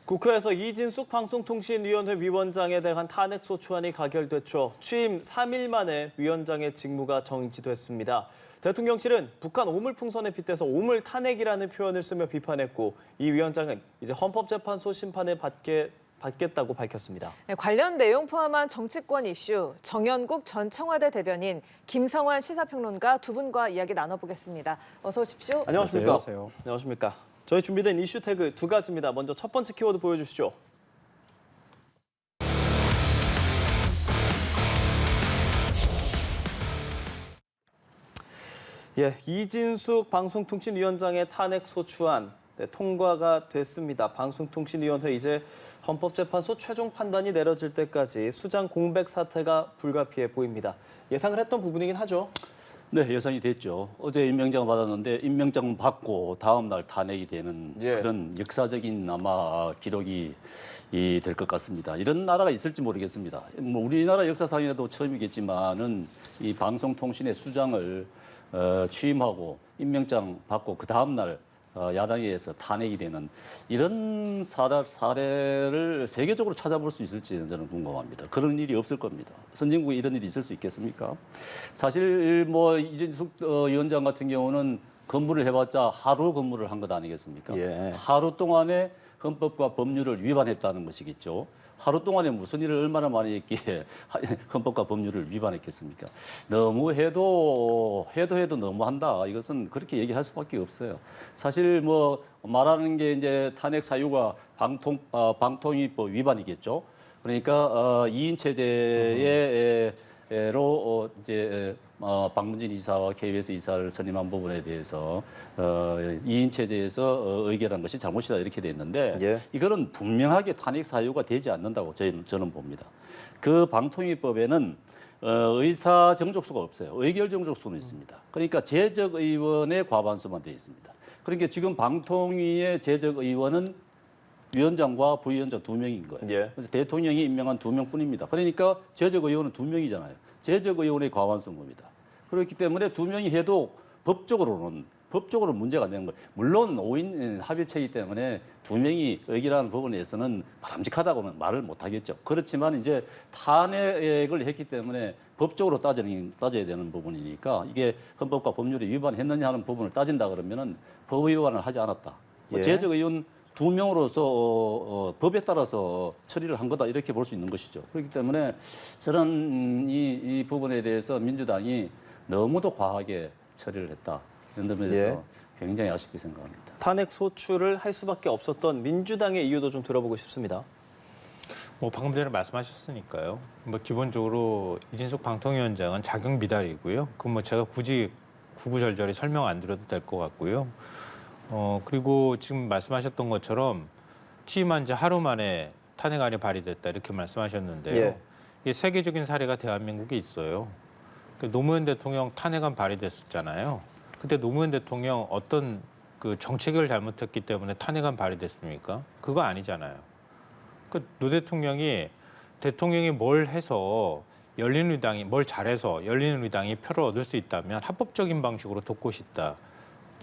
국회에서 이진숙 방송통신위원회 위원장에 대한 탄핵소추안이 가결됐죠. 취임 3일 만에 위원장의 직무가 정지됐습니다. 대통령실은 북한 오물풍선에 빗대서 오물 탄핵이라는 표현을 쓰며 비판했고, 이 위원장은 이제 헌법재판소 심판을 받겠다고 밝혔습니다. 네, 관련 내용 포함한 정치권 이슈, 정연국 전 청와대 대변인, 김성환 시사평론가 두 분과 이야기 나눠보겠습니다. 어서 오십시오. 안녕하십니까? 안녕하세요. 안녕하십니까? 저희 준비된 이슈 태그 두 가지입니다. 먼저 첫 번째 키워드 보여주시죠. 이진숙 방송통신위원장의 탄핵소추안 통과가 됐습니다. 방송통신위원회 이제 헌법재판소 최종 판단이 내려질 때까지 수장 공백 사태가 불가피해 보입니다. 예상을 했던 부분이긴 하죠. 네, 예상이 됐죠. 어제 임명장을 받았는데 임명장 받고 다음 날 탄핵이 되는 그런 역사적인 아마 기록이 될 것 같습니다. 이런 나라가 있을지 모르겠습니다. 뭐 우리나라 역사상에도 처음이겠지만은 이 방송통신의 수장을 취임하고 임명장 받고 그 다음 날 야당에 의해서 탄핵이 되는 이런 사례를 세계적으로 찾아볼 수 있을지는 저는 궁금합니다. 그런 일이 없을 겁니다. 선진국에 이런 일이 있을 수 있겠습니까? 사실 뭐 이진숙 위원장 같은 경우는 근무를 해봤자 하루 근무를 한 것 아니겠습니까? 하루 동안에 헌법과 법률을 위반했다는 것이겠죠. 하루 동안에 무슨 일을 얼마나 많이 했기에 헌법과 법률을 위반했겠습니까? 너무 해도 너무한다. 이것은 그렇게 얘기할 수밖에 없어요. 사실 뭐 말하는 게 이제 탄핵 사유가 방통위법 위반이겠죠. 그러니까 2인 체제로 이제 박문진 이사와 KBS 이사를 선임한 부분에 대해서 2인 체제에서 의결한 것이 잘못이다 이렇게 돼 있는데 이거는 분명하게 탄핵 사유가 되지 않는다고 저는 봅니다. 그 방통위법에는 의사 정족수가 없어요. 의결 정족수는 있습니다. 그러니까 재적 의원의 과반수만 되어 있습니다. 그러니까 지금 방통위의 재적 의원은 위원장과 부위원장 2명인 거예요. 그래서 대통령이 임명한 2명뿐입니다. 그러니까 재적 의원은 2명이잖아요. 재적 의원의 과반수인 겁니다. 그렇기 때문에 2명이 해도 법적으로는 문제가 안 되는 거예요. 물론 5인 합의체이기 때문에 2명이 의결하는 부분에서는 바람직하다고는 말을 못 하겠죠. 그렇지만 이제 탄핵을 했기 때문에 법적으로 따져야 되는 부분이니까 이게 헌법과 법률에 위반했느냐 하는 부분을 따진다 그러면은 법 위반을 하지 않았다. 재적 의원 2명으로서 법에 따라서 처리를 한 거다 이렇게 볼 수 있는 것이죠. 그렇기 때문에 저는 이 부분에 대해서 민주당이 너무도 과하게 처리를 했다. 이런 점에서 굉장히 아쉽게 생각합니다. 탄핵 소추를 할 수밖에 없었던 민주당의 이유도 좀 들어보고 싶습니다. 뭐 방금 전에 말씀하셨으니까요. 뭐 기본적으로 이진숙 방통위원장은 자격 미달이고요. 그 뭐 제가 굳이 구구절절히 설명 안 드려도 될 것 같고요. 그리고 지금 말씀하셨던 것처럼 취임한 지 하루 만에 탄핵안이 발의됐다 이렇게 말씀하셨는데요. 이게 세계적인 사례가 대한민국에 있어요. 노무현 대통령 탄핵안 발의됐었잖아요. 그때 노무현 대통령 어떤 그 정책을 잘못했기 때문에 탄핵안 발의됐습니까? 그거 아니잖아요. 노 대통령이 뭘 해서 열린우리당이 뭘 잘해서 열린우리당이 표를 얻을 수 있다면 합법적인 방식으로 돕고 싶다.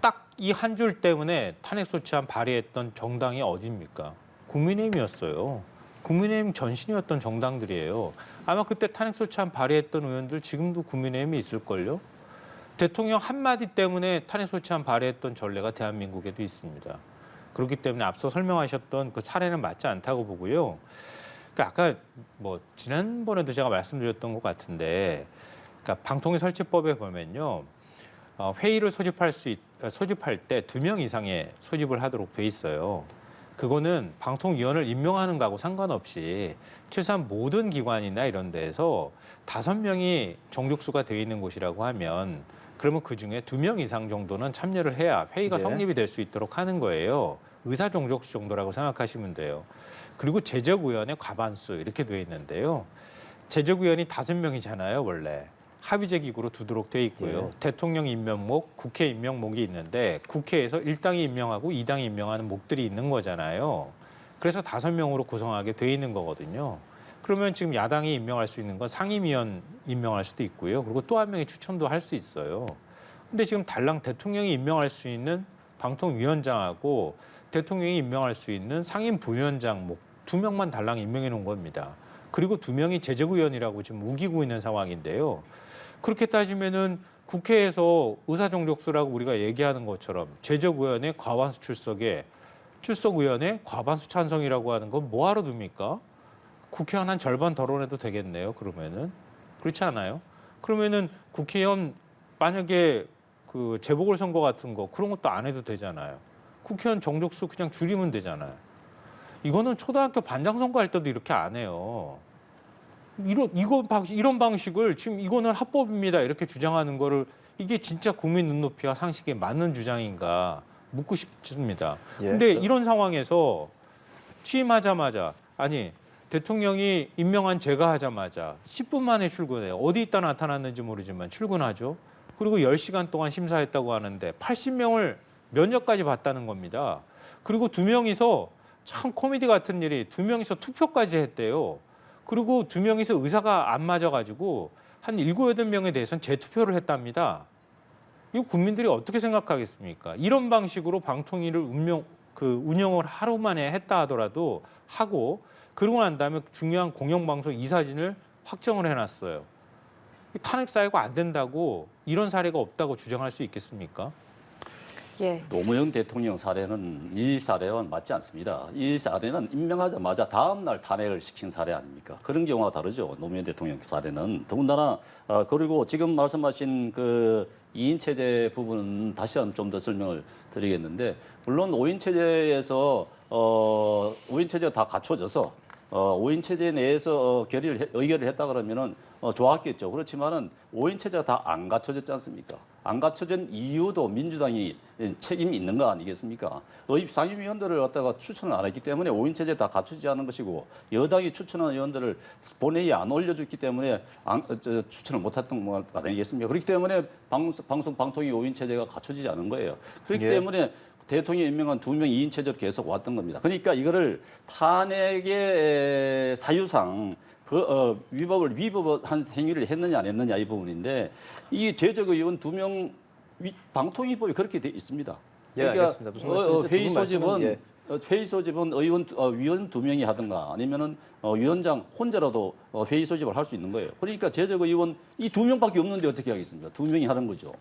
딱 이 한 줄 때문에 탄핵소추안 발의했던 정당이 어디입니까? 국민의힘이었어요. 국민의힘 전신이었던 정당들이에요. 아마 그때 탄핵소추안 발의했던 의원들 지금도 국민의힘에 있을걸요? 대통령 한마디 때문에 탄핵소추안 발의했던 전례가 대한민국에도 있습니다. 그렇기 때문에 앞서 설명하셨던 그 사례는 맞지 않다고 보고요. 그러니까 아까 뭐 지난번에도 제가 말씀드렸던 것 같은데, 그러니까 방통위 설치법에 보면요. 회의를 소집할 때 2명 이상의 소집을 하도록 돼 있어요. 그거는 방통위원을 임명하는 거하고 상관없이 최소한 모든 기관이나 이런 데에서 5명이 정족수가 되어 있는 곳이라고 하면 그러면 그중에 2명 이상 정도는 참여를 해야 회의가 성립이 될 수 있도록 하는 거예요. 의사 정족수 정도라고 생각하시면 돼요. 그리고 재적 의원의 과반수 이렇게 돼 있는데요. 재적 의원이 5명이잖아요, 원래. 합의제 기구로 두도록 돼 있고요. 대통령 임명목, 국회 임명목이 있는데 국회에서 1당이 임명하고 2당이 임명하는 목들이 있는 거잖아요. 그래서 5명으로 구성하게 돼 있는 거거든요. 그러면 지금 야당이 임명할 수 있는 건 상임위원 임명할 수도 있고요. 그리고 또 한 명이 추천도 할 수 있어요. 근데 지금 달랑 대통령이 임명할 수 있는 방통위원장하고 대통령이 임명할 수 있는 상임 부위원장 뭐 2명만 달랑 임명해 놓은 겁니다. 그리고 2명이 제적의원이라고 지금 우기고 있는 상황인데요. 그렇게 따지면은 국회에서 의사정족수라고 우리가 얘기하는 것처럼 제적의원의 과반수 출석에 출석의원의 과반수 찬성이라고 하는 건 뭐하러 둡니까? 국회의원 한 절반 덜어내도 되겠네요. 그러면은 그렇지 않아요? 그러면은 국회의원 만약에 그 재보궐선거 같은 거 그런 것도 안 해도 되잖아요. 국회의원 정족수 그냥 줄이면 되잖아요. 이거는 초등학교 반장 선거할 때도 이렇게 안 해요. 이런 방식을 지금 이거는 합법입니다 이렇게 주장하는 거를 이게 진짜 국민 눈높이와 상식에 맞는 주장인가 묻고 싶습니다. 근데 이런 상황에서 취임하자마자 아니 대통령이 임명한 제가 하자마자 10분 만에 출근해요. 어디 있다 나타났는지 모르지만 출근하죠. 그리고 10시간 동안 심사했다고 하는데 80명을 면접까지 봤다는 겁니다. 그리고 2명이서 참 코미디 같은 일이 2명이서 투표까지 했대요. 그리고 2명이서 의사가 안 맞아가지고 한 7, 8명에 대해서는 재투표를 했답니다. 이거 국민들이 어떻게 생각하겠습니까? 이런 방식으로 방통위를 운영을 하루 만에 했다 하더라도 하고 그러고 난 다음에 중요한 공영방송 이사진을 확정을 해놨어요. 탄핵 사유가 안 된다고 이런 사례가 없다고 주장할 수 있겠습니까? 예. 노무현 대통령 사례는 이 사례와는 맞지 않습니다. 이 사례는 임명하자마자 다음 날 탄핵을 시킨 사례 아닙니까? 그런 경우가 다르죠. 노무현 대통령 사례는 더군다나 그리고 지금 말씀하신 그 2인 체제 부분은 다시 한 좀 더 설명을 드리겠는데 물론 5인 체제에서 5인 체제가 다 갖춰져서 5인 체제 내에서 의결을 했다 그러면은 좋았겠죠. 그렇지만은 5인 체제가 다 안 갖춰졌지 않습니까? 안 갖춰진 이유도 민주당이 책임이 있는 거 아니겠습니까? 상임위원들을 갖다가 추천을 안 했기 때문에 5인 체제 다 갖추지 않은 것이고 여당이 추천한 의원들을 본회의에 안 올려줬기 때문에 추천을 못했던 거 아니겠습니까? 그렇기 때문에 방통위 5인 체제가 갖춰지지 않은 거예요. 그렇기 때문에 대통령이 임명한 2명 2인 체제로 계속 왔던 겁니다. 그러니까 이거를 탄핵의 사유상 위법한 행위를 했느냐 안 했느냐 이 부분인데 이 제적 의원 2명 방통위법이 그렇게 돼 있습니다. 예, 알겠습니다. 무슨 말씀인지 회의 소집은 위원 2명이 하든가 아니면은 위원장 혼자라도 회의 소집을 할 수 있는 거예요. 그러니까 제적 의원 이 2명밖에 없는데 어떻게 하겠습니까? 2명이 하는 거죠.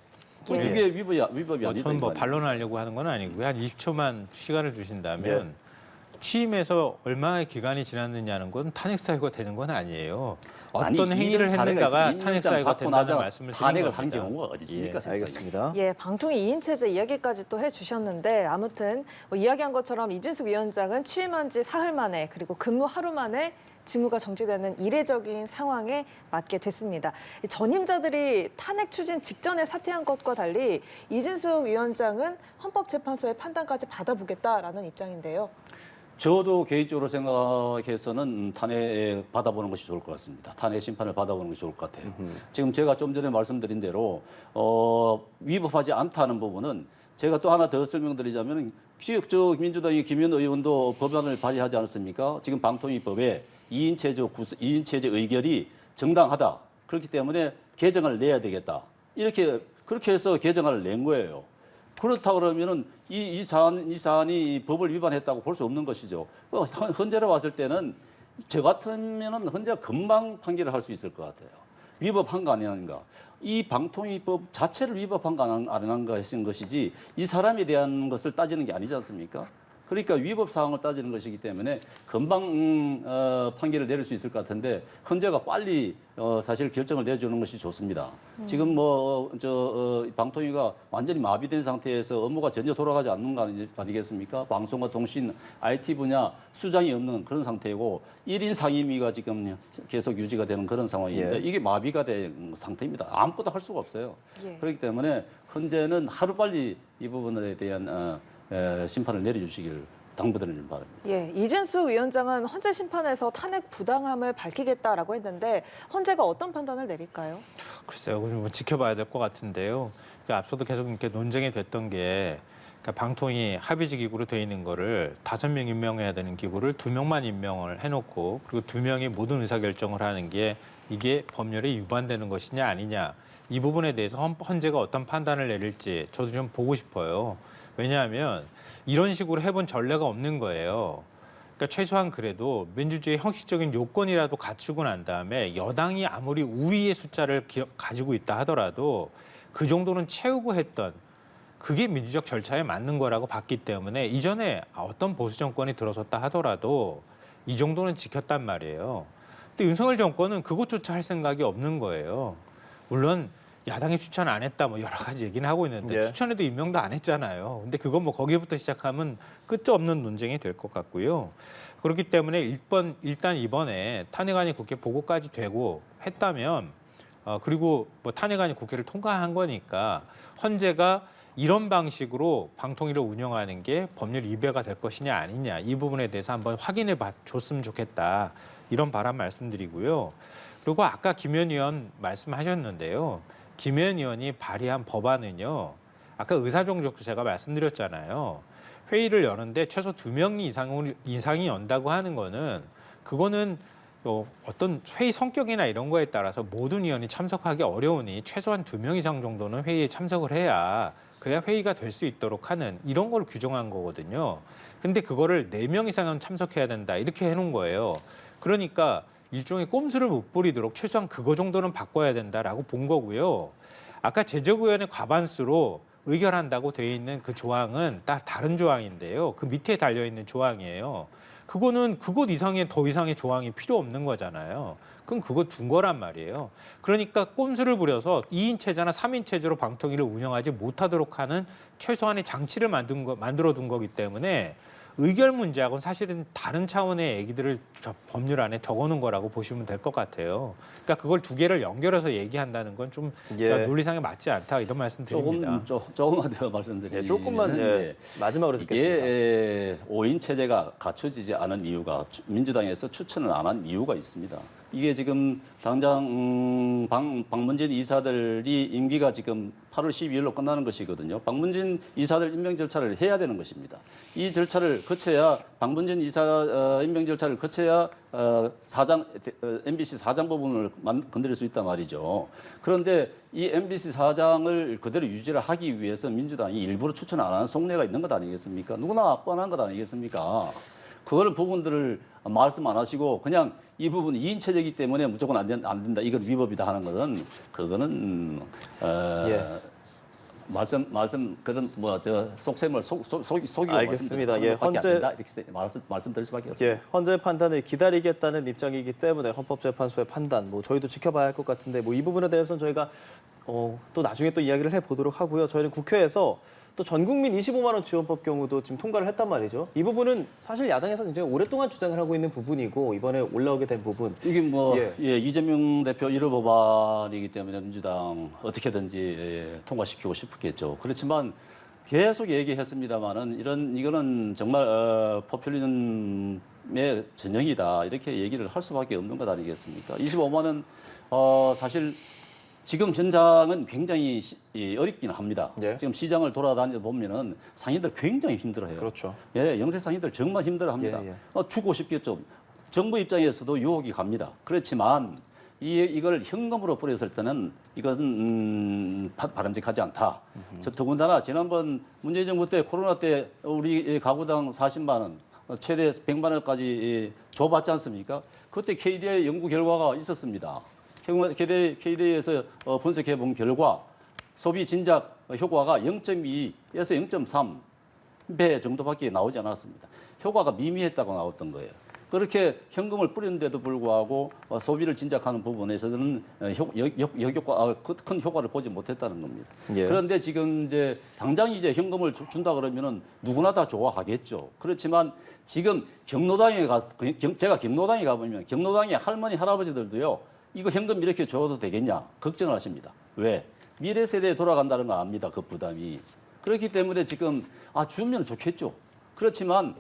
이게 위법이 아니다. 저는 뭐 반론하려고 하는 건 아니고요. 한 20초만 시간을 주신다면 취임해서 얼마의 기간이 지났느냐는 건 탄핵 사유가 되는 건 아니에요. 어떤 행위를 했는가가 탄핵 사유가 된다는 말씀을 드린 탄핵을 겁니다. 한 경우가 어디 있습니까? 알겠습니다. 예, 방통위 2인 체제 이야기까지 또 해주셨는데 아무튼 뭐 이야기한 것처럼 이준숙 위원장은 취임한 지 사흘 만에 그리고 근무 하루 만에 직무가 정지되는 이례적인 상황에 맞게 됐습니다. 이 전임자들이 탄핵 추진 직전에 사퇴한 것과 달리 이준숙 위원장은 헌법재판소의 판단까지 받아보겠다라는 입장인데요. 저도 개인적으로 생각해서는 탄핵 받아보는 것이 좋을 것 같습니다. 탄핵 심판을 받아보는 것이 좋을 것 같아요. 지금 제가 좀 전에 말씀드린 대로 위법하지 않다는 부분은 제가 또 하나 더 설명드리자면 민주당의 김현 의원도 법안을 발의하지 않았습니까? 지금 방통위법에 2인 체제 의결이 정당하다. 그렇기 때문에 개정을 내야 되겠다. 그렇게 해서 개정안을 낸 거예요. 그렇다 그러면은 이 사안이 법을 위반했다고 볼 수 없는 것이죠. 헌재로 왔을 때는 저 같으면은 헌재가 금방 판결을 할 수 있을 것 같아요. 위법한 거 아닌가. 이 방통위법 자체를 위법한 거 안 한가 했은 것이지 이 사람에 대한 것을 따지는 게 아니지 않습니까? 그러니까 위법 사항을 따지는 것이기 때문에 금방 판결을 내릴 수 있을 것 같은데 헌재가 빨리 사실 결정을 내주는 것이 좋습니다. 지금 방통위가 완전히 마비된 상태에서 업무가 전혀 돌아가지 않는 거 아니겠습니까? 방송과 통신, IT 분야 수장이 없는 그런 상태이고 1인 상임위가 지금 계속 유지가 되는 그런 상황인데 이게 마비가 된 상태입니다. 아무것도 할 수가 없어요. 그렇기 때문에 헌재는 하루빨리 이 부분에 대한 심판을 내려주시길 당부드리는 바랍니다. 예, 이준숙 위원장은 헌재 심판에서 탄핵 부당함을 밝히겠다라고 했는데 헌재가 어떤 판단을 내릴까요? 글쎄요, 뭐 지켜봐야 될 것 같은데요. 그러니까 앞서도 계속 이렇게 논쟁이 됐던 게 그러니까 방통위 합의제 기구로 돼 있는 거를 5명 임명해야 되는 기구를 2명만 임명을 해놓고 그리고 2명이 모든 의사결정을 하는 게 이게 법률에 위반되는 것이냐 아니냐 이 부분에 대해서 헌재가 어떤 판단을 내릴지 저도 좀 보고 싶어요. 왜냐하면 이런 식으로 해본 전례가 없는 거예요. 그러니까 최소한 그래도 민주주의 형식적인 요건이라도 갖추고 난 다음에 여당이 아무리 우위의 숫자를 가지고 있다 하더라도 그 정도는 채우고 했던 그게 민주적 절차에 맞는 거라고 봤기 때문에 이전에 어떤 보수 정권이 들어섰다 하더라도 이 정도는 지켰단 말이에요. 근데 윤석열 정권은 그것조차 할 생각이 없는 거예요. 물론 야당이 추천 안 했다 뭐 여러 가지 얘기는 하고 있는데 예. 추천해도 임명도 안 했잖아요. 근데 그건 뭐 거기부터 시작하면 끝없는 논쟁이 될 것 같고요. 그렇기 때문에 일단 이번에 탄핵안이 국회 보고까지 되고 했다면 그리고 뭐 탄핵안이 국회를 통과한 거니까 헌재가 이런 방식으로 방통위를 운영하는 게 법률 위배가 될 것이냐 아니냐 이 부분에 대해서 한번 확인해 줬으면 좋겠다. 이런 바람 말씀드리고요. 그리고 아까 김현 의원 말씀하셨는데요. 김현 의원이 발의한 법안은요. 아까 의사종족도 제가 말씀드렸잖아요. 회의를 여는데 최소 2명 이상이 연다고 하는 거는 그거는 어떤 회의 성격이나 이런 거에 따라서 모든 의원이 참석하기 어려우니 최소한 2명 이상 정도는 회의에 참석을 해야 그래야 회의가 될 수 있도록 하는 이런 걸 규정한 거거든요. 근데 그거를 4명 이상은 참석해야 된다 이렇게 해놓은 거예요. 그러니까 일종의 꼼수를 못 부리도록 최소한 그거 정도는 바꿔야 된다라고 본 거고요. 아까 제적의원의 과반수로 의결한다고 되어 있는 그 조항은 다른 조항인데요. 그 밑에 달려있는 조항이에요. 그거는 그것 이상의 더 이상의 조항이 필요 없는 거잖아요. 그럼 그거 둔 거란 말이에요. 그러니까 꼼수를 부려서 2인 체제나 3인 체제로 방통위를 운영하지 못하도록 하는 최소한의 장치를 만들어 둔 거기 때문에 의결 문제하고는 사실은 다른 차원의 얘기들을 법률 안에 적어놓은 거라고 보시면 될 것 같아요. 그러니까 그걸 두 개를 연결해서 얘기한다는 건 좀 예. 논리상에 맞지 않다 이런 말씀 드립니다. 조금만 더 말씀드리면 예, 조금만 마지막으로 듣겠습니다. 이게 5인 체제가 갖춰지지 않은 이유가 민주당에서 추천을 안 한 이유가 있습니다. 이게 지금 당장 박문진 이사들이 임기가 지금 8월 12일로 끝나는 것이거든요. 박문진 이사들 임명 절차를 해야 되는 것입니다. 이 절차를 거쳐야 박문진 이사 임명 절차를 거쳐야 MBC 사장 부분을 건드릴 수 있단 말이죠. 그런데 이 MBC 사장을 그대로 유지를 하기 위해서 민주당이 일부러 추천 안 하는 속내가 있는 것 아니겠습니까? 누구나 뻔한 것 아니겠습니까? 그거를 부분들을 말씀 안 하시고 그냥 이 부분 2인 체제이기 때문에 무조건 안 된다. 이건 위법이다 하는 것은 그거는 말씀 그런 속셈을 속이고 알겠습니다. 예, 이렇게 말씀드릴 수밖에 없습니다. 예, 헌재 판단을 기다리겠다는 입장이기 때문에 헌법재판소의 판단 뭐 저희도 지켜봐야 할 것 같은데 뭐 이 부분에 대해서는 저희가 또 나중에 또 이야기를 해보도록 하고요. 저희는 국회에서 또 전 국민 25만 원 지원법 경우도 지금 통과를 했단 말이죠. 이 부분은 사실 야당에서 굉장히 오랫동안 주장을 하고 있는 부분이고 이번에 올라오게 된 부분. 이게 이재명 대표 1호 법안이기 때문에 민주당 어떻게든지 통과시키고 싶겠죠. 그렇지만 계속 얘기했습니다만은 이거는 정말 포퓰리즘의 전형이다 이렇게 얘기를 할 수밖에 없는 것 아니겠습니까? 25만 원 사실. 지금 현장은 굉장히 어렵긴 합니다. 예. 지금 시장을 돌아다니다 보면은 상인들 굉장히 힘들어해요. 그렇죠. 예, 영세 상인들 정말 힘들어합니다. 예. 주고 싶겠죠. 정부 입장에서도 유혹이 갑니다. 그렇지만 이걸 현금으로 뿌렸을 때는 이것은 바람직하지 않다. 더군다나 지난번 문재인 정부 때 코로나 때 우리 가구당 40만 원, 최대 100만 원까지 줘봤지 않습니까? 그때 KDI 연구 결과가 있었습니다. KDI에서 분석해 본 결과 소비 진작 효과가 0.2에서 0.3배 정도밖에 나오지 않았습니다. 효과가 미미했다고 나왔던 거예요. 그렇게 현금을 뿌리는데도 불구하고 소비를 진작하는 부분에서는 큰 효과를 보지 못했다는 겁니다. 예. 그런데 지금 당장 현금을 준다 그러면은 누구나 다 좋아하겠죠. 그렇지만 지금 제가 경로당에 가보면 경로당의 할머니 할아버지들도요. 이거 현금 이렇게 줘도 되겠냐 걱정을 하십니다. 왜? 미래 세대에 돌아간다는 거 압니다. 그 부담이. 그렇기 때문에 지금 주면 좋겠죠. 그렇지만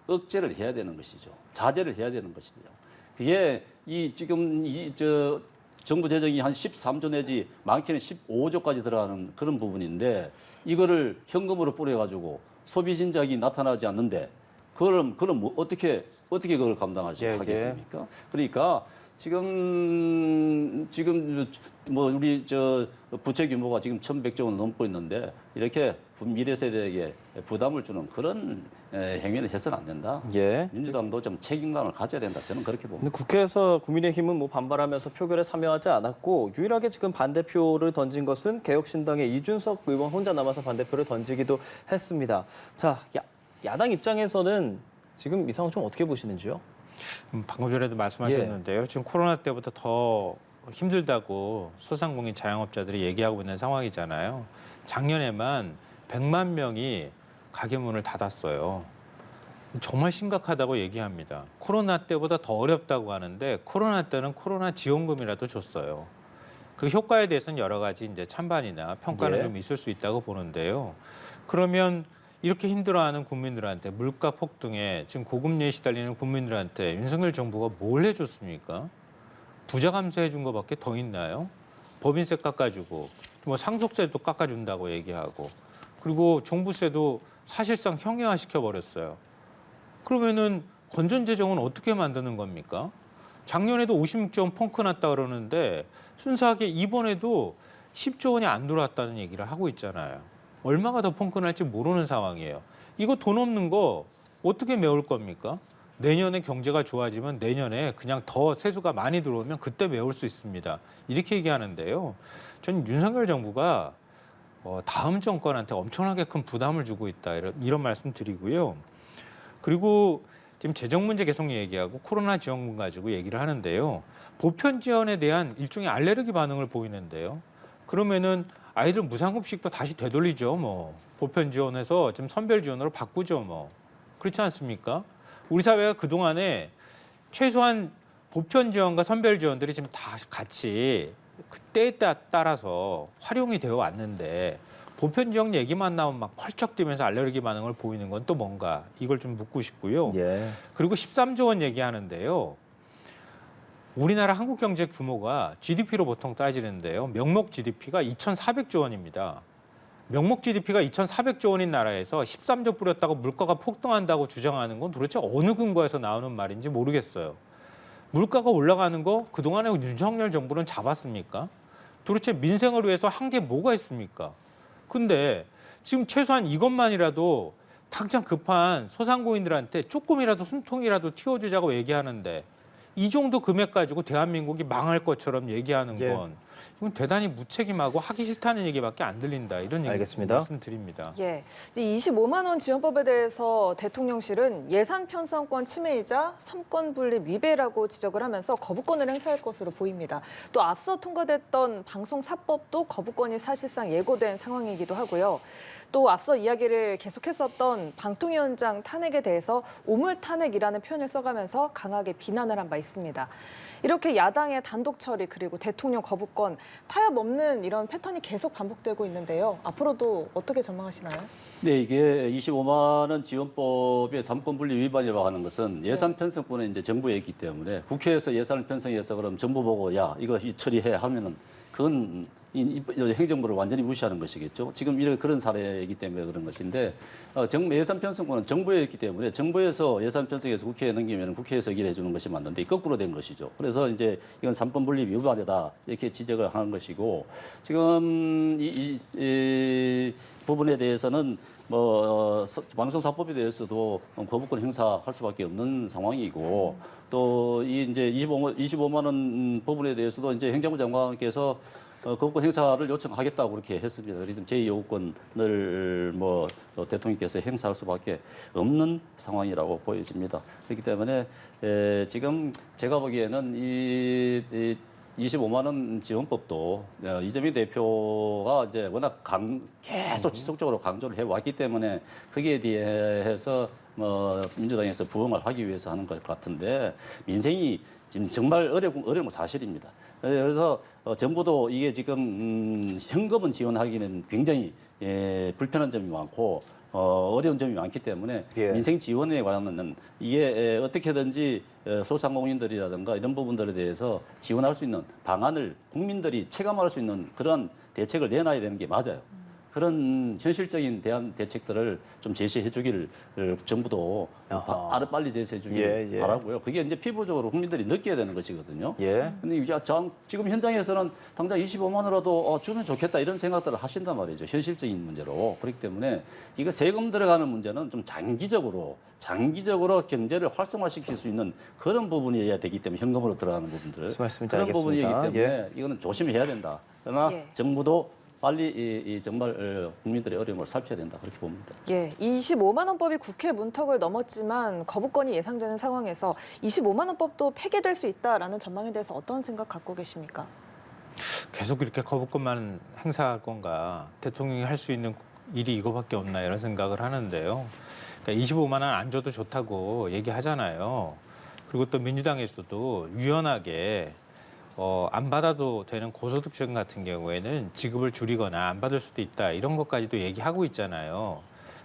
억제를 해야 되는 것이죠. 자제를 해야 되는 것이죠. 그게 지금 정부 재정이 한 13조 내지 많게는 15조까지 들어가는 그런 부분인데 이거를 현금으로 뿌려가지고 소비 진작이 나타나지 않는데 그럼 어떻게 그걸 감당하겠습니까? 그러니까 지금 뭐 우리 저 부채 규모가 지금 1,100조 원 넘고 있는데 이렇게 미래 세대에게 부담을 주는 그런 행위를 해서는 안 된다. 예. 민주당도 좀 책임감을 가져야 된다. 저는 그렇게 봅니다. 근데 국회에서 국민의힘은 뭐 반발하면서 표결에 참여하지 않았고 유일하게 지금 반대표를 던진 것은 개혁신당의 이준석 의원 혼자 남아서 반대표를 던지기도 했습니다. 자, 야당 입장에서는 지금 이 상황 좀 어떻게 보시는지요? 방금 전에도 말씀하셨는데요. 지금 코로나 때보다 더 힘들다고 소상공인 자영업자들이 얘기하고 있는 상황이잖아요. 작년에만 100만 명이 가게 문을 닫았어요. 정말 심각하다고 얘기합니다. 코로나 때보다 더 어렵다고 하는데 코로나 때는 코로나 지원금이라도 줬어요. 그 효과에 대해서는 여러 가지 이제 찬반이나 평가는 예. 좀 있을 수 있다고 보는데요. 그러면 이렇게 힘들어하는 국민들한테 물가 폭등에 지금 고금리에 시달리는 국민들한테 윤석열 정부가 뭘 해줬습니까? 부자 감세해 준 거밖에 더 있나요? 법인세 깎아주고 뭐 상속세도 깎아준다고 얘기하고 그리고 종부세도 사실상 형해화시켜 버렸어요. 그러면은 건전재정은 어떻게 만드는 겁니까? 작년에도 56조 원 펑크 났다 그러는데 순수하게 이번에도 10조 원이 안 들어왔다는 얘기를 하고 있잖아요. 얼마가 더 펑크 날지 모르는 상황이에요. 이거 돈 없는 거 어떻게 메울 겁니까? 내년에 경제가 좋아지면 내년에 그냥 더 세수가 많이 들어오면 그때 메울 수 있습니다. 이렇게 얘기하는데요. 저는 윤석열 정부가 다음 정권한테 엄청나게 큰 부담을 주고 있다 이런 말씀 드리고요. 그리고 지금 재정 문제 계속 얘기하고 코로나 지원금 가지고 얘기를 하는데요. 보편 지원에 대한 일종의 알레르기 반응을 보이는데요. 그러면은 아이들 무상급식도 다시 되돌리죠. 뭐 보편 지원에서 지금 선별 지원으로 바꾸죠. 뭐 그렇지 않습니까? 우리 사회가 그동안에 최소한 보편 지원과 선별 지원들이 지금 다 같이 그때에 따라서 활용이 되어 왔는데 보편 지원 얘기만 나오면 막 펄쩍 뛰면서 알레르기 반응을 보이는 건 또 뭔가 이걸 좀 묻고 싶고요. 예. 그리고 13조 원 얘기하는데요. 우리나라 한국 경제 규모가 GDP로 보통 따지는데요. 명목 GDP가 2,400조 원입니다. 명목 GDP가 2,400조 원인 나라에서 13조 뿌렸다고 물가가 폭등한다고 주장하는 건 도대체 어느 근거에서 나오는 말인지 모르겠어요. 물가가 올라가는 거 그동안에 윤석열 정부는 잡았습니까? 도대체 민생을 위해서 한 게 뭐가 있습니까? 근데 지금 최소한 이것만이라도 당장 급한 소상공인들한테 조금이라도 숨통이라도 틔워주자고 얘기하는데 이 정도 금액 가지고 대한민국이 망할 것처럼 얘기하는 예. 건 이건 대단히 무책임하고 하기 싫다는 얘기밖에 안 들린다. 이런 얘기 알겠습니다. 말씀드립니다. 예, 이제 25만 원 지원법에 대해서 대통령실은 예산 편성권 침해이자 삼권 분립 위배라고 지적을 하면서 거부권을 행사할 것으로 보입니다. 또 앞서 통과됐던 방송사법도 거부권이 사실상 예고된 상황이기도 하고요. 또 앞서 이야기를 계속했었던 방통위원장 탄핵에 대해서 오물 탄핵이라는 표현을 써가면서 강하게 비난을 한 바 있습니다. 이렇게 야당의 단독 처리 그리고 대통령 거부권 타협 없는 이런 패턴이 계속 반복되고 있는데요. 앞으로도 어떻게 전망하시나요? 네, 이게 25만 원 지원법의 삼권 분립 위반이라고 하는 것은 예산 편성권은 이제 정부에 있기 때문에 국회에서 예산을 편성해서 그럼 정부 보고 야 이거 처리해 하면은 그건 행정부를 완전히 무시하는 것이겠죠. 지금 그런 사례이기 때문에 그런 것인데 예산 편성권은 정부에 있기 때문에 정부에서 예산 편성해서 국회에 넘기면 국회에서 얘기를 해주는 것이 맞는데 거꾸로 된 것이죠. 그래서 이제 이건 삼권 분립 위반이다 이렇게 지적을 하는 것이고 지금 이 부분에 대해서는 뭐 방송사법에 대해서도 거부권 행사할 수밖에 없는 상황이고 또 이 이제 25만 원 부분에 대해서도 이제 행정부 장관께서 거부권 행사를 요청하겠다고 그렇게 했습니다. 그래서 제2요구권을 뭐 대통령께서 행사할 수밖에 없는 상황이라고 보여집니다. 그렇기 때문에 지금 제가 보기에는 이 25만 원 지원법도 이재명 대표가 이제 워낙 계속 지속적으로 강조를 해왔기 때문에 거기에 대해서 민주당에서 부응을 하기 위해서 하는 것 같은데 민생이 지금 정말 어려운 건 사실입니다. 그래서 정부도 이게 지금 현금은 지원하기는 굉장히 불편한 점이 많고 어려운 점이 많기 때문에 예. 민생 지원에 관한은 이게 어떻게든지 소상공인들이라든가 이런 부분들에 대해서 지원할 수 있는 방안을 국민들이 체감할 수 있는 그런 대책을 내놔야 되는 게 맞아요. 그런 현실적인 대안 대책들을 좀 제시해 주기를 정부도 아하. 빨리 제시해 주길 예. 바라고요. 그게 이제 피부적으로 국민들이 느껴야 되는 것이거든요. 예. 근데 지금 현장에서는 당장 25만 원이라도 주면 좋겠다 이런 생각들을 하신단 말이죠. 현실적인 문제로. 그렇기 때문에 이거 세금 들어가는 문제는 좀 장기적으로 경제를 활성화시킬 수 있는 그런 부분이어야 되기 때문에 현금으로 들어가는 부분들. 무슨 말씀인지 그런 알겠습니다. 부분이기 때문에 이거는 조심해야 된다. 그러나 예. 정부도 빨리 정말 국민들의 어려움을 살펴야 된다. 그렇게 봅니다. 예, 25만 원법이 국회 문턱을 넘었지만 거부권이 예상되는 상황에서 25만 원법도 폐기될 수 있다라는 전망에 대해서 어떤 생각 갖고 계십니까? 계속 이렇게 거부권만 행사할 건가? 대통령이 할 수 있는 일이 이거밖에 없나 이런 생각을 하는데요. 그러니까 25만 원 안 줘도 좋다고 얘기하잖아요. 그리고 또 민주당에서도 유연하게 안 받아도 되는 고소득층 같은 경우에는 지급을 줄이거나 안 받을 수도 있다 이런 것까지도 얘기하고 있잖아요.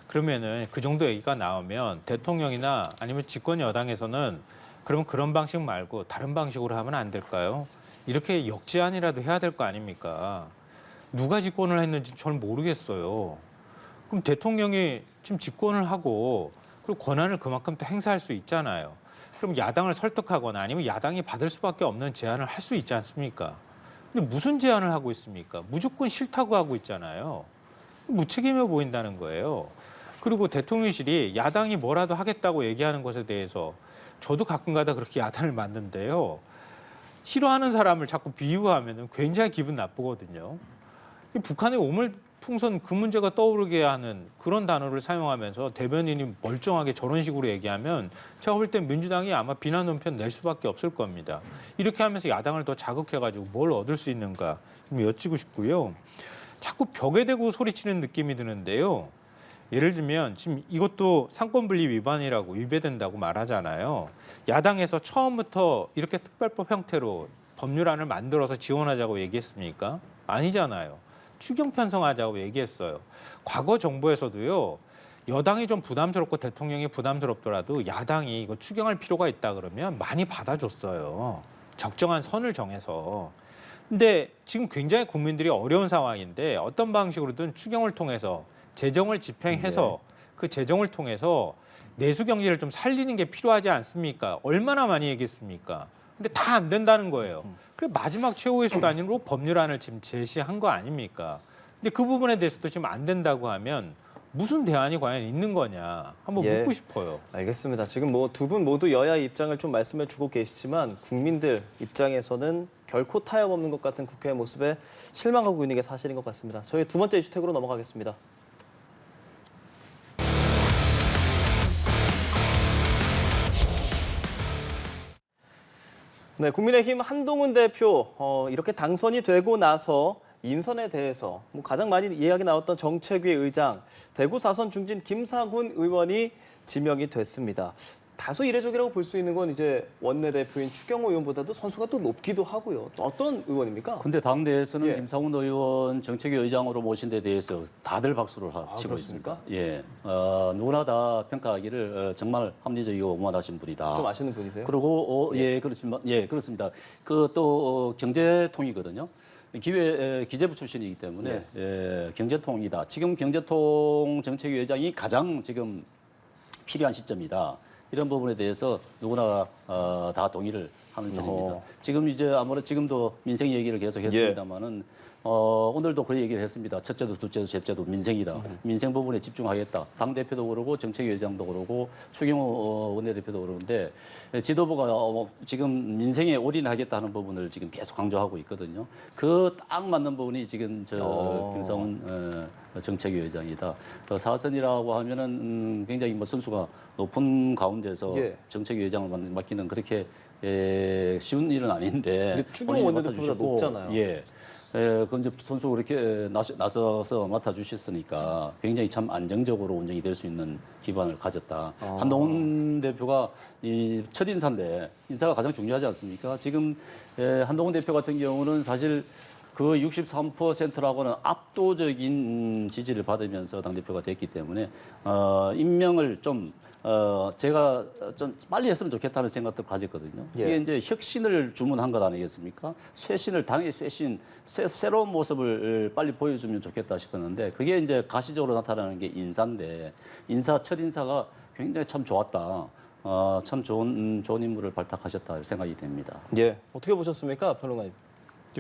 그러면은 그 정도 얘기가 나오면 대통령이나 아니면 집권 여당에서는 그러면 그런 방식 말고 다른 방식으로 하면 안 될까요? 이렇게 역제안이라도 해야 될 거 아닙니까? 누가 집권을 했는지 저는 모르겠어요. 그럼 대통령이 지금 집권을 하고 그리고 권한을 그만큼 또 행사할 수 있잖아요. 그럼 야당을 설득하거나 아니면 야당이 받을 수밖에 없는 제안을 할 수 있지 않습니까? 근데 무슨 제안을 하고 있습니까? 무조건 싫다고 하고 있잖아요. 무책임해 보인다는 거예요. 그리고 대통령실이 야당이 뭐라도 하겠다고 얘기하는 것에 대해서 저도 가끔가다 그렇게 야단을 맞는데요. 싫어하는 사람을 자꾸 비유하면 굉장히 기분 나쁘거든요. 북한의 오물풍선 그 문제가 떠오르게 하는 그런 단어를 사용하면서 대변인이 멀쩡하게 저런 식으로 얘기하면 제가 볼 땐 민주당이 아마 비난 논평 낼 수밖에 없을 겁니다. 이렇게 하면서 야당을 더 자극해가지고 뭘 얻을 수 있는가 좀 여쭙고 싶고요. 자꾸 벽에 대고 소리치는 느낌이 드는데요. 예를 들면 지금 이것도 상권분리 위반이라고 위배된다고 말하잖아요. 야당에서 처음부터 이렇게 특별법 형태로 법률안을 만들어서 지원하자고 얘기했습니까? 아니잖아요. 추경 편성하자고 얘기했어요. 과거 정부에서도요. 여당이 좀 부담스럽고 대통령이 부담스럽더라도 야당이 이거 추경할 필요가 있다 그러면 많이 받아줬어요. 적정한 선을 정해서. 근데 지금 굉장히 국민들이 어려운 상황인데 어떤 방식으로든 추경을 통해서 재정을 집행해서 그 재정을 통해서 내수 경제를 좀 살리는 게 필요하지 않습니까? 얼마나 많이 얘기했습니까? 근데 다 안 된다는 거예요. 그래 마지막 최후의 수단으로 법률안을 지금 제시한 거 아닙니까? 근데 그 부분에 대해서도 지금 안 된다고 하면 무슨 대안이 과연 있는 거냐 한번 예. 묻고 싶어요. 알겠습니다. 지금 뭐 두 분 모두 여야의 입장을 좀 말씀해 주고 계시지만 국민들 입장에서는 결코 타협 없는 것 같은 국회의 모습에 실망하고 있는 게 사실인 것 같습니다. 저희 두 번째 이슈택으로 넘어가겠습니다. 네, 국민의힘 한동훈 대표 이렇게 당선이 되고 나서 인선에 대해서 가장 많이 이야기 나왔던 정책위 의장 대구 4선 중진 김상훈 의원이 지명이 됐습니다. 다소 이례적이라고 볼 수 있는 건 이제 원내대표인 추경호 의원보다도 선수가 또 높기도 하고요. 어떤 의원입니까? 근데 당내에서는 예. 김상훈 의원 정책위 의장으로 모신 데 대해서 다들 박수를 치고 그렇습니까? 있습니다. 예, 누구나 다 평가하기를 정말 합리적이고 원하신 분이다. 좀 아시는 분이세요? 그리고 그렇지만 그렇습니다. 그 또 경제통이거든요. 기재부 출신이기 때문에 경제통이다. 지금 경제통 정책위 의장이 가장 지금 필요한 시점이다. 이런 부분에 대해서 누구나 다 동의를 하는 점입니다. 지금 이제 아무래도 지금도 민생 얘기를 계속 했습니다만은 오늘도 그 얘기를 했습니다. 첫째도 둘째도 셋째도 민생이다. 민생 부분에 집중하겠다. 당대표도 그러고 정책위원장도 그러고 추경호 원내대표도 그러는데 지도부가 지금 민생에 올인하겠다 하는 부분을 지금 계속 강조하고 있거든요. 그 딱 맞는 부분이 지금 김상훈 정책위원장이다. 4선이라고 하면은 굉장히 선수가 높은 가운데서 정책위원장을 맡기는 그렇게 쉬운 일은 아닌데 추경호 원내대표보다 높잖아요. 그 이제 선수 그렇게 나서서 맡아주셨으니까 굉장히 참 안정적으로 운영이 될 수 있는 기반을 가졌다. 한동훈 대표가 이 첫 인사인데 인사가 가장 중요하지 않습니까? 지금 한동훈 대표 같은 경우는 사실 그 63%라고는 압도적인 지지를 받으면서 당대표가 됐기 때문에 임명을 좀 제가 좀 빨리 했으면 좋겠다는 생각도 가졌거든요. 예. 이게 이제 혁신을 주문한 것 아니겠습니까? 쇄신을 당의 쇄신, 새로운 모습을 빨리 보여주면 좋겠다 싶었는데 그게 이제 가시적으로 나타나는 게 인사인데 첫 인사가 굉장히 참 좋았다. 참 좋은 인물을 발탁하셨다 생각이 됩니다. 예. 어떻게 보셨습니까, 평론가님?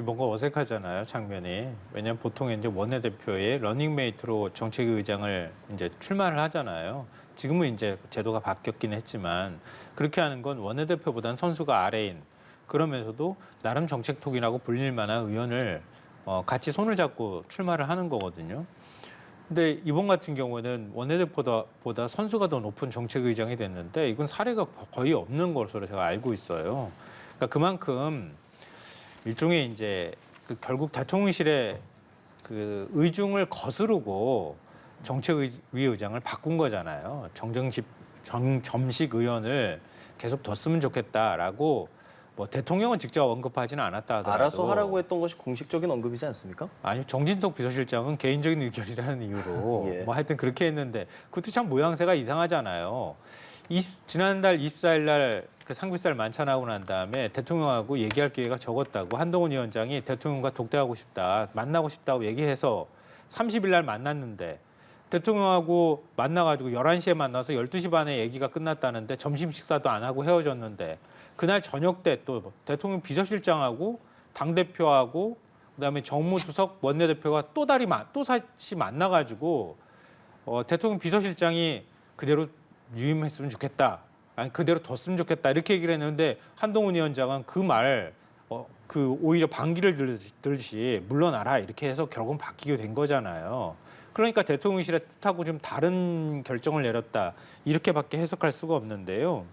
뭔가 어색하잖아요, 장면이. 왜냐하면 보통 이제 원내대표의 러닝메이트로 정책의장을 이제 출마를 하잖아요. 지금은 이제 제도가 바뀌었긴 했지만 그렇게 하는 건 원내대표보다는 선수가 아래인 그러면서도 나름 정책통이라고 불릴 만한 의원을 같이 손을 잡고 출마를 하는 거거든요. 근데 이번 같은 경우는 원내대표보다 선수가 더 높은 정책의장이 됐는데 이건 사례가 거의 없는 것으로 제가 알고 있어요. 그러니까 그만큼 일종의 이제 결국 대통령실의 그 의중을 거스르고 정책위 의장을 바꾼 거잖아요. 점식 의원을 계속 뒀으면 좋겠다라고 뭐 대통령은 직접 언급하지는 않았다 하더라도 알아서 하라고 했던 것이 공식적인 언급이지 않습니까? 아니 정진석 비서실장은 개인적인 의견이라는 이유로 예. 뭐 하여튼 그렇게 했는데 그것도 참 모양새가 이상하잖아요. 지난달 24일 날 그 상비살 만찬하고 난 다음에 대통령하고 얘기할 기회가 적었다고 한동훈 위원장이 대통령과 독대하고 싶다, 만나고 싶다고 얘기해서 30일 날 만났는데 대통령하고 만나가지고 11시에 만나서 12시 반에 얘기가 끝났다는데 점심 식사도 안 하고 헤어졌는데 그날 저녁 때 또 대통령 비서실장하고 당대표하고 그다음에 정무수석 원내대표가 또 다시 만나가지고 대통령 비서실장이 그대로 유임했으면 좋겠다. 아니 그대로 뒀으면 좋겠다 이렇게 얘기를 했는데 한동훈 위원장은 그 말 오히려 반기를 들듯이 물러나라 이렇게 해서 결국은 바뀌게 된 거잖아요. 그러니까 대통령실의 뜻하고 좀 다른 결정을 내렸다 이렇게밖에 해석할 수가 없는데요.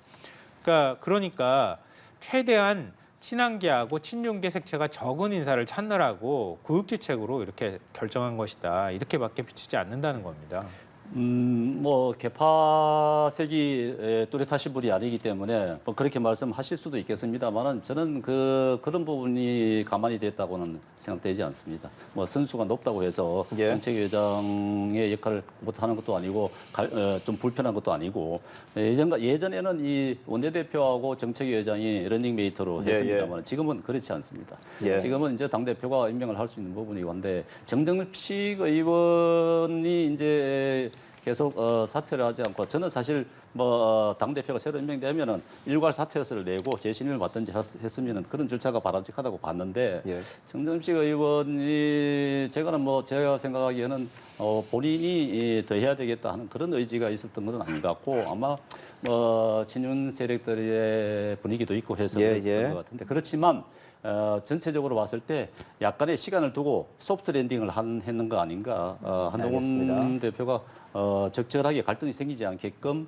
그러니까 최대한 친한계하고 친윤계 색채가 적은 인사를 찾느라고 고육지책으로 이렇게 결정한 것이다 이렇게밖에 비치지 않는다는 겁니다. 뭐 개파색이 뚜렷하신 분이 아니기 때문에 뭐 그렇게 말씀하실 수도 있겠습니다만은 저는 그런 부분이 가만히 됐다고는 생각되지 않습니다. 뭐 선수가 높다고 해서 예. 정책위원장의 역할을 못하는 것도 아니고 좀 불편한 것도 아니고 예전에는 이 원내대표하고 정책위원장이 러닝메이트로 예, 했습니다만 지금은 그렇지 않습니다. 예. 지금은 이제 당 대표가 임명을 할 수 있는 부분이고 한데 정정식 의원이 이제 계속 사퇴를 하지 않고 저는 사실 뭐 당대표가 새로 임명되면은 일괄 사퇴서를 내고 재신임을 받든지 했으면은 그런 절차가 바람직하다고 봤는데 예. 정점식 의원이 제가 생각하기에는 본인이 더 해야 되겠다 하는 그런 의지가 있었던 것은 아닌 것 같고 아마 친윤 세력들의 분위기도 있고 해서 그랬던 것 같은데 그렇지만 전체적으로 봤을 때 약간의 시간을 두고 소프트 랜딩을 했는 거 아닌가. 한동훈 알겠습니다. 대표가 적절하게 갈등이 생기지 않게끔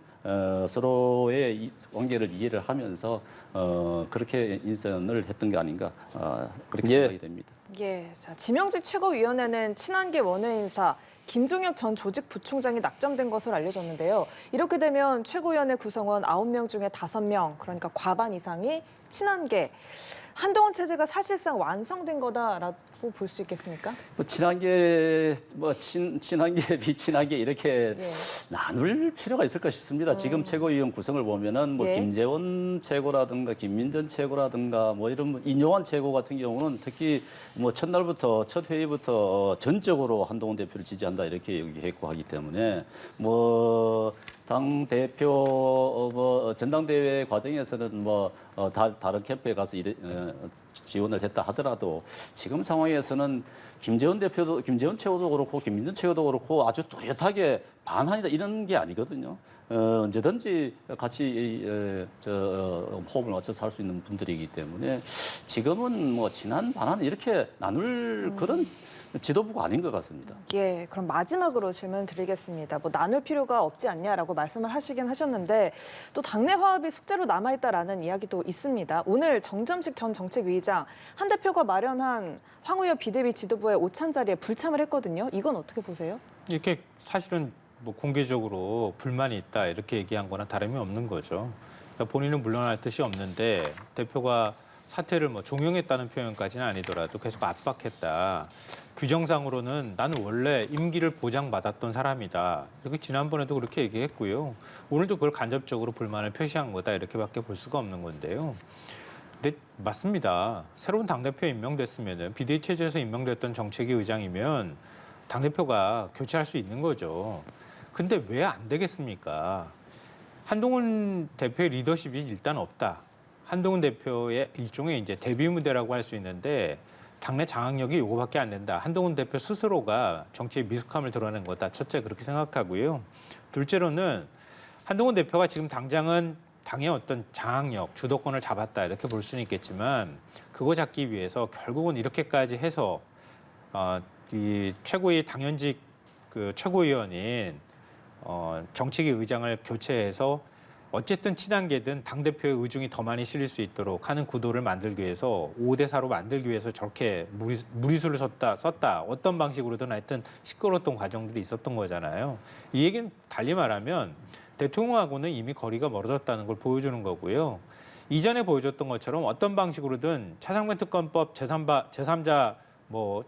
서로의 관계를 이해를 하면서 그렇게 인선을 했던 게 아닌가. 그렇게 생각이 됩니다. 예, 자, 지명직 최고위원회는 친한계 원외 인사 김종혁 전 조직부총장이 낙점된 것으로 알려졌는데요. 이렇게 되면 최고위원회 구성원 9명 중에 5명, 그러니까 과반 이상이 친한계. 한동훈 체제가 사실상 완성된 거다라고 볼 수 있겠습니까? 뭐 친한계, 친한계, 비친한계 이렇게 예. 나눌 필요가 있을까 싶습니다. 지금 최고위원 구성을 보면은 뭐 예. 김재원 최고라든가 김민전 최고라든가 뭐 이런 인요한 최고 같은 경우는 특히 뭐 첫날부터 첫 회의부터 전적으로 한동훈 대표를 지지한다 이렇게 얘기했고 하기 때문에 뭐 당 대표 전당대회 과정에서는 다른 캠프에 가서 지원을 했다 하더라도 지금 상황에서는 김재원 최고도 그렇고 김민전 최고도 그렇고 아주 뚜렷하게 반환이다 이런 게 아니거든요. 언제든지 같이 호흡을 맞춰서 할 수 있는 분들이기 때문에 지금은 뭐 진한 반환 이렇게 나눌 그런 지도부가 아닌 것 같습니다. 예, 그럼 마지막으로 질문 드리겠습니다. 뭐 나눌 필요가 없지 않냐라고 말씀을 하시긴 하셨는데 또 당내 화합이 숙제로 남아있다라는 이야기도 있습니다. 오늘 정점식 전 정책위의장 한 대표가 마련한 황우여 비대위 지도부의 오찬 자리에 불참을 했거든요. 이건 어떻게 보세요? 이렇게 사실은 뭐 공개적으로 불만이 있다 이렇게 얘기한 거나 다름이 없는 거죠. 그러니까 본인은 물러날 뜻이 없는데 대표가 사퇴를 뭐 종용했다는 표현까지는 아니더라도 계속 압박했다. 규정상으로는 나는 원래 임기를 보장받았던 사람이다. 이렇게 지난번에도 그렇게 얘기했고요. 오늘도 그걸 간접적으로 불만을 표시한 거다. 이렇게밖에 볼 수가 없는 건데요. 근데 맞습니다. 새로운 당대표 임명됐으면 비대위 체제에서 임명됐던 정책위 의장이면 당대표가 교체할 수 있는 거죠. 근데 왜 안 되겠습니까? 한동훈 대표의 리더십이 일단 없다. 한동훈 대표의 일종의 이제 데뷔 무대라고 할 수 있는데 당내 장악력이 요거밖에 안 된다. 한동훈 대표 스스로가 정치의 미숙함을 드러낸 거다. 첫째 그렇게 생각하고요. 둘째로는 한동훈 대표가 지금 당장은 당의 어떤 장악력, 주도권을 잡았다 이렇게 볼 수는 있겠지만 그거 잡기 위해서 결국은 이렇게까지 해서 이 최고위 당연직 그 최고위원인 정책위 의장을 교체해서 어쨌든 친한계든 당대표의 의중이 더 많이 실릴 수 있도록 하는 구도를 만들기 위해서 5대4로 만들기 위해서 저렇게 무리수를 썼다. 어떤 방식으로든 하여튼 시끄러웠던 과정들이 있었던 거잖아요. 이 얘기는 달리 말하면 대통령하고는 이미 거리가 멀어졌다는 걸 보여주는 거고요. 이전에 보여줬던 것처럼 어떤 방식으로든 차상면 특검법 제3자 뭐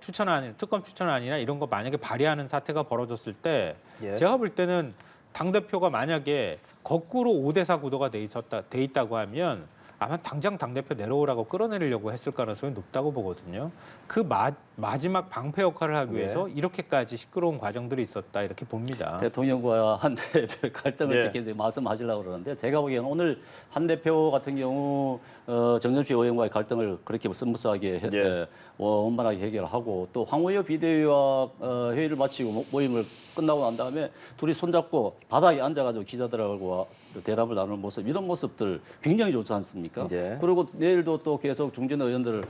특검 추천안이나 이런 거 만약에 발의하는 사태가 벌어졌을 때 제가 볼 때는 당대표가 만약에 거꾸로 5대4 구도가 돼 있다고 하면 아마 당장 당대표 내려오라고 끌어내리려고 했을 가능성이 높다고 보거든요. 그 마지막 방패 역할을 하기 위해서 이렇게까지 시끄러운 과정들이 있었다 이렇게 봅니다. 대통령과 한 대표 갈등을 지켜서 말씀하시려고 그러는데 제가 보기에는 오늘 한 대표 같은 경우 정점식 의원과의 갈등을 그렇게 스무스하게 원만하게 해결하고 또 황우여 비대위와 회의를 마치고 모임을 끝나고 난 다음에 둘이 손잡고 바닥에 앉아가지고 기자들하고 대답을 나누는 모습 이런 모습들 굉장히 좋지 않습니까? 그리고 내일도 또 계속 중진 의원들을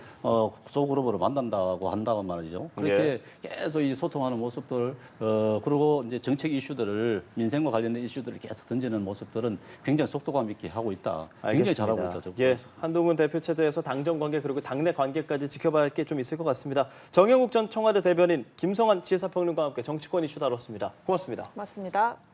소그룹으로 만난다고 한다고 말이죠. 그렇게 계속 이 소통하는 모습들 그리고 이제 정책 이슈들을 민생과 관련된 이슈들을 계속 던지는 모습들은 굉장히 속도감 있게 하고 있다. 굉장히 잘하고 있다. 한동훈 대표 체제에서 당정 관계 그리고 당내 관계까지 지켜봐야 할 게 좀 있을 것 같습니다. 정영욱 전 청와대 대변인, 김성환 시사평론가와 함께 정치권 이슈 다뤘습니다. 고맙습니다. 맞습니다.